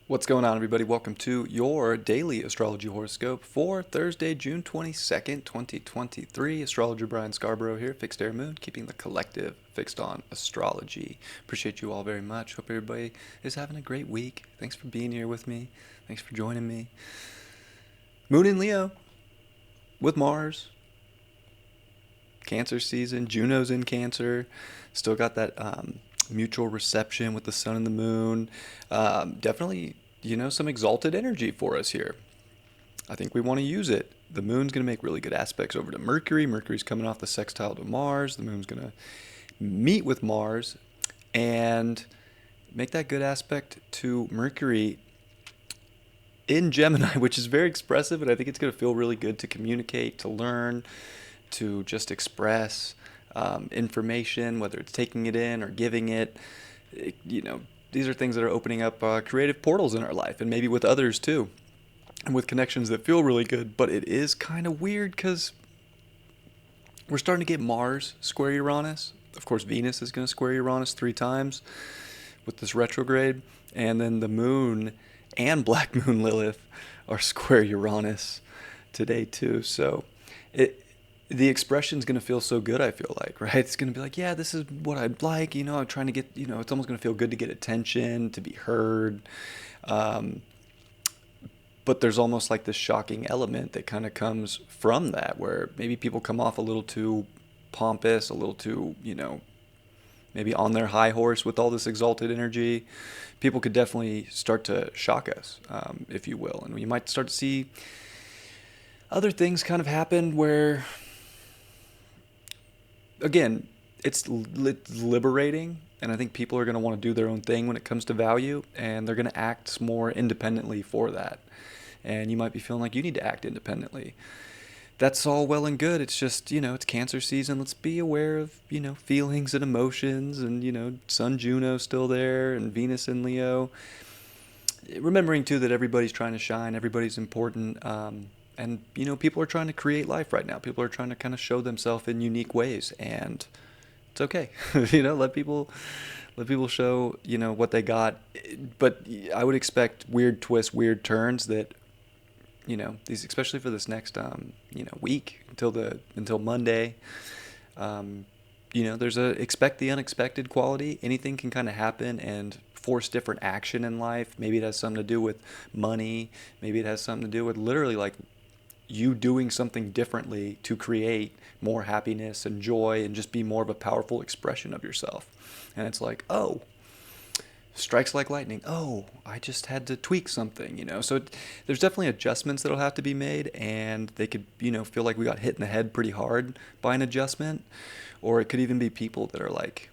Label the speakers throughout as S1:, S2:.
S1: What's going on, everybody? Welcome to your daily astrology horoscope for Thursday, June 22nd, 2023. Astrologer Brian Scarborough here, Fixed Air Moon, keeping the collective fixed on astrology. Appreciate you all very much. Hope everybody is having a great week. Thanks for being here with me. Thanks for joining me. Moon in Leo with Mars. Cancer season. Juno's in Cancer. Still got that mutual reception with the sun and the moon. Definitely, some exalted energy for us here. I think we want to use it. The moon's going to make really good aspects over to Mercury. Mercury's coming off the sextile to Mars. The moon's going to meet with Mars and make that good aspect to Mercury in Gemini, which is very expressive, and I think it's going to feel really good to communicate, to learn, to just express information, whether it's taking it in or giving it. These are things that are opening up creative portals in our life, and maybe with others too, and with connections that feel really good. But it is kind of weird because we're starting to get Mars square Uranus. Of course, Venus is going to square Uranus 3 times with this retrograde, and then the moon and Black Moon Lilith are square Uranus today too. So the expression's going to feel so good, I feel like, right? It's going to be like, yeah, this is what I'd like, I'm trying to get, it's almost going to feel good to get attention, to be heard. But there's almost like this shocking element that kind of comes from that, where maybe people come off a little too pompous, a little too, maybe on their high horse with all this exalted energy. People could definitely start to shock us, if you will. And you might start to see other things kind of happen where, again, it's liberating, and I think people are going to want to do their own thing when it comes to value, and they're going to act more independently for that. And you might be feeling like you need to act independently. That's all well and good. It's just, it's Cancer season. Let's be aware of, feelings and emotions, and, Sun Juno still there, and Venus in Leo. Remembering, too, that everybody's trying to shine, everybody's important, and, people are trying to create life right now. People are trying to kind of show themselves in unique ways, and it's okay. Let people show, what they got. But I would expect weird twists, weird turns that, these, especially for this next, week until Monday. There's expect the unexpected quality. Anything can kind of happen and force different action in life. Maybe it has something to do with money. Maybe it has something to do with literally like you doing something differently to create more happiness and joy and just be more of a powerful expression of yourself. And it's like, oh, strikes like lightning. Oh, I just had to tweak something. So there's definitely adjustments that'll have to be made, and they could, feel like we got hit in the head pretty hard by an adjustment. Or it could even be people that are like,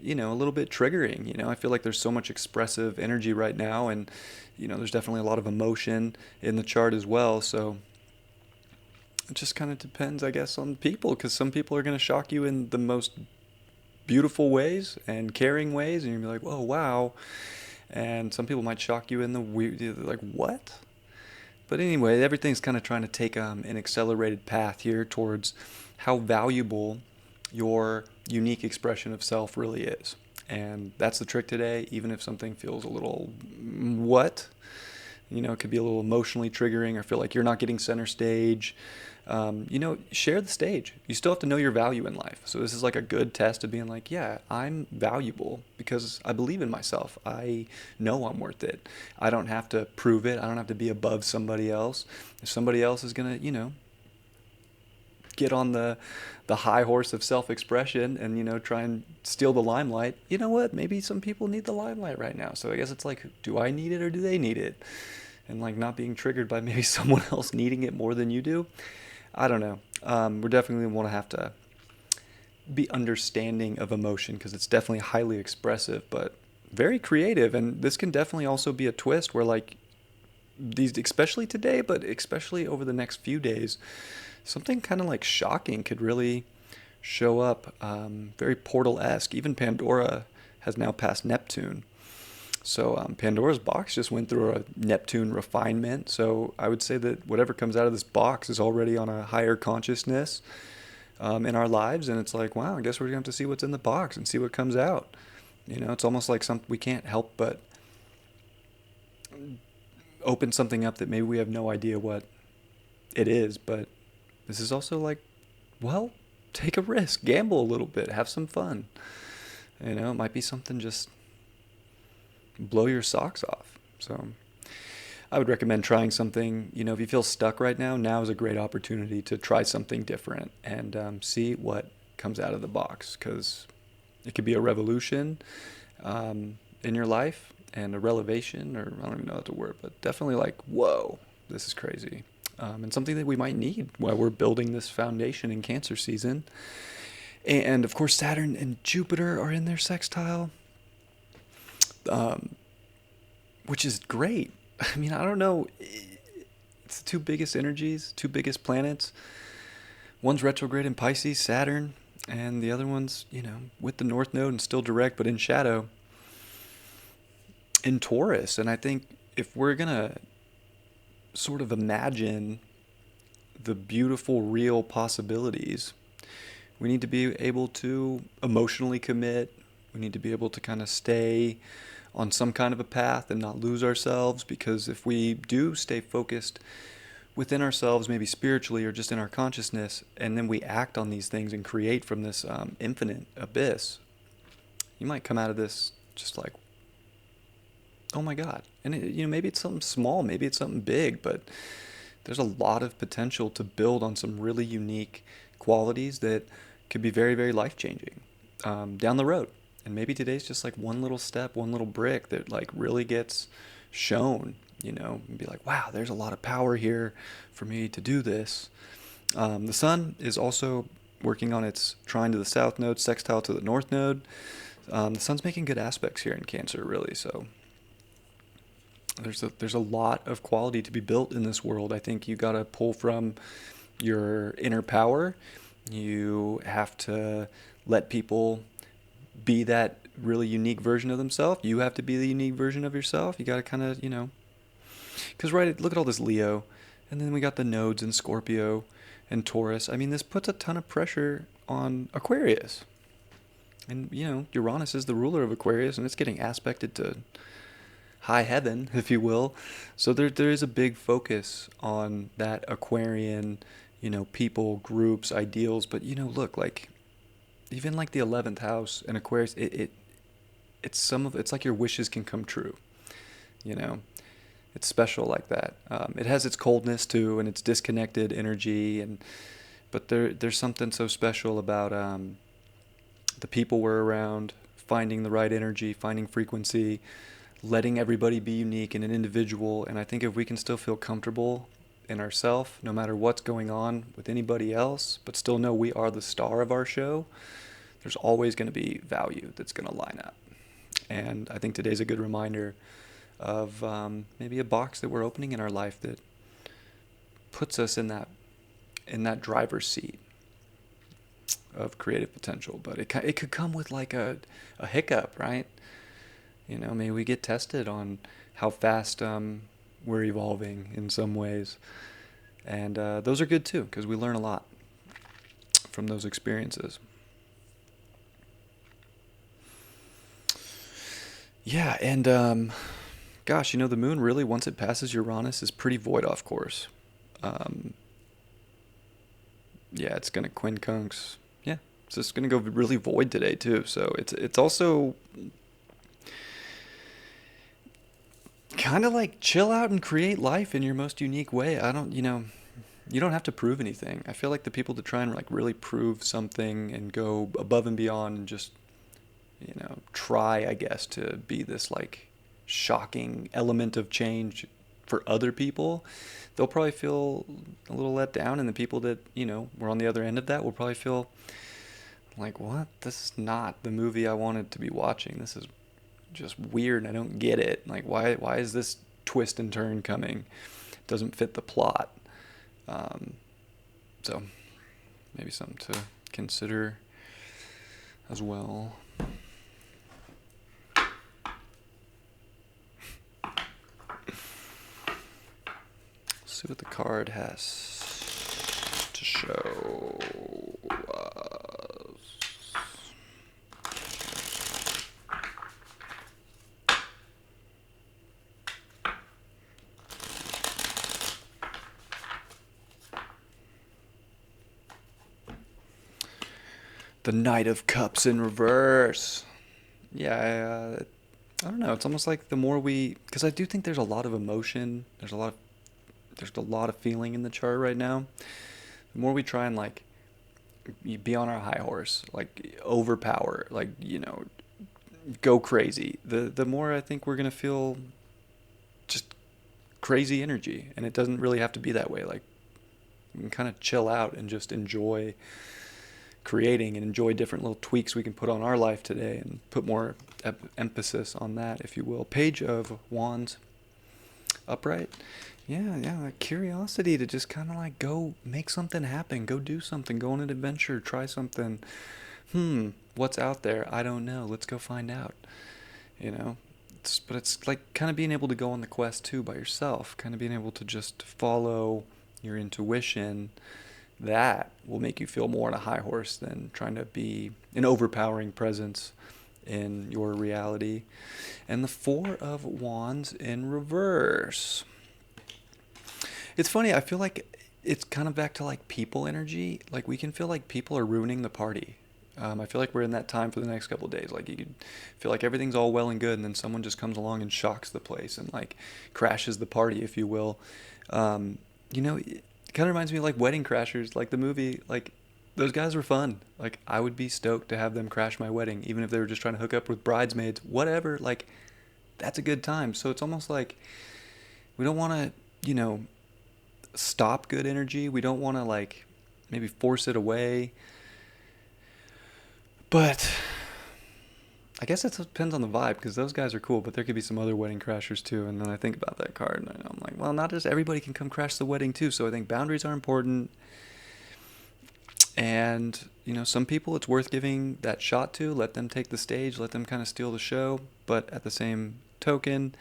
S1: a little bit triggering. I feel like there's so much expressive energy right now, and, there's definitely a lot of emotion in the chart as well. So it just kind of depends, I guess, on people, because some people are going to shock you in the most beautiful ways and caring ways, and you'll be like, whoa, wow. And some people might shock you in the weird, like, what? But anyway, everything's kind of trying to take an accelerated path here towards how valuable your unique expression of self really is. And that's the trick today, even if something feels a little, what? It could be a little emotionally triggering or feel like you're not getting center stage. Share the stage. You still have to know your value in life. So this is like a good test of being like, yeah, I'm valuable because I believe in myself. I know I'm worth it. I don't have to prove it. I don't have to be above somebody else. If somebody else is going to, get on the high horse of self-expression and, try and steal the limelight, you know what? Maybe some people need the limelight right now. So I guess it's like, do I need it or do they need it? And like not being triggered by maybe someone else needing it more than you do. I don't know. We're definitely want to have to be understanding of emotion because it's definitely highly expressive, but very creative. And this can definitely also be a twist where like these, especially today, but especially over the next few days, something kind of like shocking could really show up. Very portal-esque. Even Pandora has now passed Neptune. So Pandora's box just went through a Neptune refinement. So I would say that whatever comes out of this box is already on a higher consciousness in our lives. And it's like, wow, I guess we're going to have to see what's in the box and see what comes out. It's almost like we can't help but open something up that maybe we have no idea what it is, but this is also like, well, take a risk, gamble a little bit, have some fun. It might be something just blow your socks off. So I would recommend trying something. If you feel stuck right now is a great opportunity to try something different and see what comes out of the box, because it could be a revolution in your life, and a relevation, or I don't even know what the word, but definitely like, whoa, this is crazy. And something that we might need while we're building this foundation in Cancer season. And of course, Saturn and Jupiter are in their sextile, which is great. I mean, I don't know. It's the two biggest energies, two biggest planets. One's retrograde in Pisces, Saturn, and the other one's, with the North Node and still direct, but in shadow, in Taurus. And I think if we're going to sort of imagine the beautiful, real possibilities, we need to be able to emotionally commit. We need to be able to kind of stay on some kind of a path and not lose ourselves, because if we do stay focused within ourselves, maybe spiritually or just in our consciousness, and then we act on these things and create from this infinite abyss, you might come out of this just like, oh my God. And maybe it's something small, maybe it's something big, but there's a lot of potential to build on some really unique qualities that could be very, very life-changing down the road. And maybe today's just like one little step, one little brick that like really gets shown, and be like, wow, there's a lot of power here for me to do this. The sun is also working on its trine to the south node, sextile to the north node. The sun's making good aspects here in Cancer, really. So there's a lot of quality to be built in this world. I think you got to pull from your inner power. You have to let people be that really unique version of themselves. You have to be the unique version of yourself. You got to kind of, because look at all this Leo, and then we got the nodes in Scorpio and Taurus. I mean, this puts a ton of pressure on Aquarius. And, Uranus is the ruler of Aquarius, and it's getting aspected to high heaven, if you will. So there is a big focus on that Aquarian, people, groups, ideals. But, look, like, even like the 11th house in Aquarius, it's like your wishes can come true. It's special like that. It has its coldness too, and its disconnected energy, but there's something so special about the people we're around, finding the right energy, finding frequency, letting everybody be unique and an individual. And I think if we can still feel comfortable in ourselves, no matter what's going on with anybody else, but still know we are the star of our show, there's always going to be value that's going to line up. And I think today's a good reminder of maybe a box that we're opening in our life that puts us in that driver's seat of creative potential. But it could come with like a hiccup, right? Maybe we get tested on how fast we're evolving in some ways. And those are good too, because we learn a lot from those experiences. Yeah, and gosh, the moon really, once it passes Uranus, is pretty void off course. Yeah, it's going to quincunx. Yeah, it's just going to go really void today too. So it's also kind of like chill out and create life in your most unique way. You don't have to prove anything. I feel like the people that try and like really prove something and go above and beyond and just, try, I guess, to be this like shocking element of change for other people, they'll probably feel a little let down. And the people that, were on the other end of that will probably feel like, what? This is not the movie I wanted to be watching. This is just weird and I don't get it. Like, why is this twist and turn coming? It doesn't fit the plot. So maybe something to consider as well. Let's see what the card has to show us. The Knight of Cups in reverse. Yeah, I don't know. It's almost like the more we, because I do think there's a lot of emotion. There's a lot of feeling in the chart right now. The more we try and like be on our high horse, like overpower, like go crazy, the more I think we're gonna feel just crazy energy, and it doesn't really have to be that way. Like we can kind of chill out and just enjoy creating and enjoy different little tweaks we can put on our life today and put more emphasis on that, if you will. Page of Wands upright. Yeah, like curiosity to just kind of like go make something happen, go do something, go on an adventure, try something. What's out there? I don't know. Let's go find out. You know, but it's like kind of being able to go on the quest too by yourself, kind of being able to just follow your intuition. That will make you feel more on a high horse than trying to be an overpowering presence in your reality. And the Four of Wands in reverse. It's funny, I feel like it's kind of back to like people energy. Like we can feel like people are ruining the party. I feel like we're in that time for the next couple of days. Like you could feel like everything's all well and good, and then someone just comes along and shocks the place and like crashes the party, if you will. It kind of reminds me of like Wedding Crashers, like the movie. Like those guys were fun. Like I would be stoked to have them crash my wedding, even if they were just trying to hook up with bridesmaids, whatever. Like that's a good time. So it's almost like we don't want to, stop good energy. We don't want to like maybe force it away. But I guess it depends on the vibe, because those guys are cool, but there could be some other wedding crashers too. And then I think about that card and I'm like, well, not just everybody can come crash the wedding too. So I think boundaries are important. And, some people it's worth giving that shot to. Let them take the stage, let them kind of steal the show. But at the same token,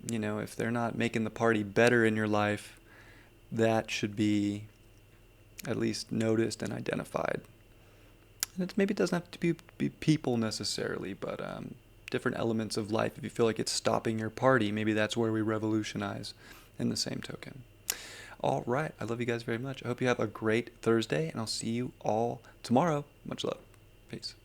S1: if they're not making the party better in your life, that should be at least noticed and identified. And maybe it doesn't have to be people necessarily, but different elements of life. If you feel like it's stopping your party, maybe that's where we revolutionize in the same token. All right. I love you guys very much. I hope you have a great Thursday, and I'll see you all tomorrow. Much love. Peace.